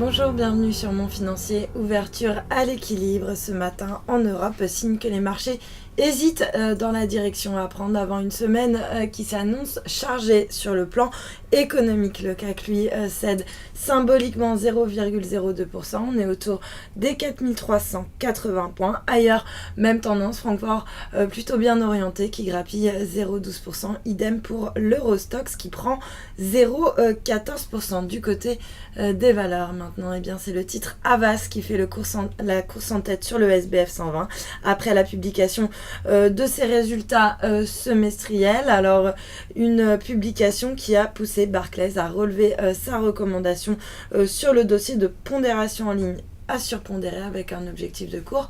Bonjour, bienvenue sur Mon Financier. Ouverture à l'équilibre ce matin en Europe, signe que les marchés hésitent dans la direction à prendre avant une semaine qui s'annonce chargée sur le plan économique. Le CAC lui cède symboliquement 0,02%. On est autour des 4380 points. Ailleurs, même tendance, Francfort plutôt bien orienté qui grappille 0,12%. Idem pour l'Eurostoxx qui prend 0,14% du côté des valeurs. Maintenant, eh bien, c'est le titre Havas qui fait la course en tête sur le SBF 120 après la publication de ses résultats semestriels. Alors, une publication qui a poussé Barclays à relever sa recommandation sur le dossier de pondération en ligne à surpondérer avec un objectif de cours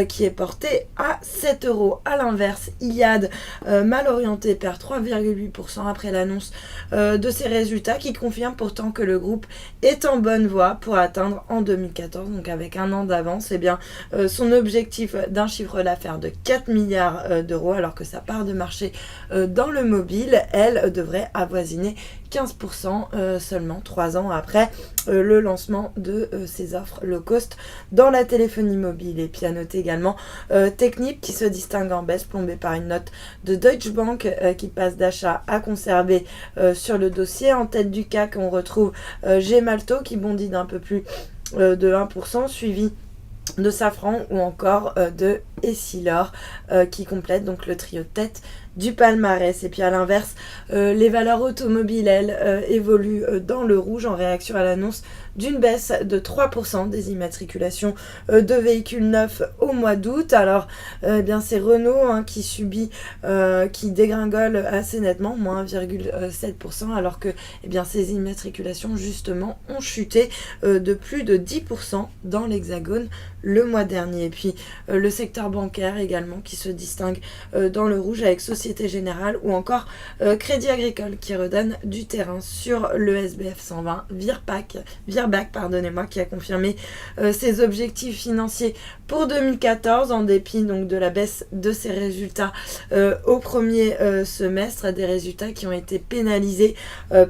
qui est porté à 7 €. A l'inverse, Iliad, mal orienté, perd 3,8% après l'annonce de ses résultats qui confirme pourtant que le groupe est en bonne voie pour atteindre en 2014, donc avec un an d'avance, eh bien, son objectif d'un chiffre d'affaires de 4 milliards d'euros, alors que sa part de marché dans le mobile, elle, devrait avoisiner 15% seulement 3 ans après le lancement de ses offres low cost dans la téléphonie mobile. Et puis à noter également Technip qui se distingue en baisse, plombée par une note de Deutsche Bank qui passe d'achat à conserver sur le dossier. En tête du CAC, on retrouve Gemalto qui bondit d'un peu plus de 1%, suivi de Safran ou encore de Essilor qui complète donc le trio de tête du palmarès. Et puis à l'inverse, les valeurs automobiles, elles, évoluent dans le rouge en réaction à l'annonce d'une baisse de 3% des immatriculations de véhicules neufs au mois d'août. Alors, eh bien, c'est Renault qui subit, qui dégringole assez nettement, moins 1,7%, alors que eh bien, ces immatriculations, justement, ont chuté de plus de 10% dans l'Hexagone le mois dernier. Et puis, le secteur bancaire également qui se distingue dans le rouge avec Société Générale ou encore Crédit Agricole qui redonne du terrain sur le SBF 120. Virbac, qui a confirmé ses objectifs financiers pour 2014 en dépit donc de la baisse de ses résultats au premier semestre, des résultats qui ont été pénalisés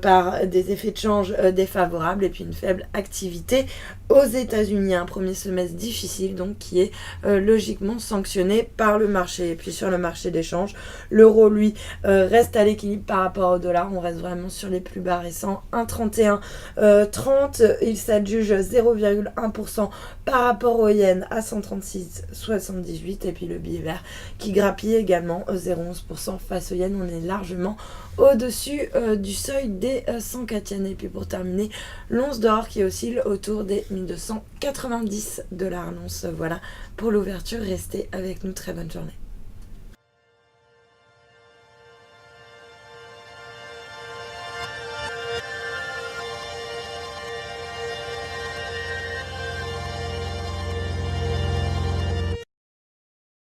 par des effets de change défavorables et puis une faible activité aux États-Unis. Un premier semestre difficile donc qui est logiquement sanctionné par le marché. Et puis sur le marché des changes, l'euro lui reste à l'équilibre par rapport au dollar. On reste vraiment sur les plus bas récents, 1,3130. Il s'adjuge 0,1% par rapport au yen à 136,78. Et puis le billet vert qui grappille également 0,11% face au yen. On est largement au-dessus du seuil des 104 yens. Et puis pour terminer, l'once d'or qui oscille autour des 1290 $ l'once. Voilà pour l'ouverture. Restez avec nous. Très bonne journée.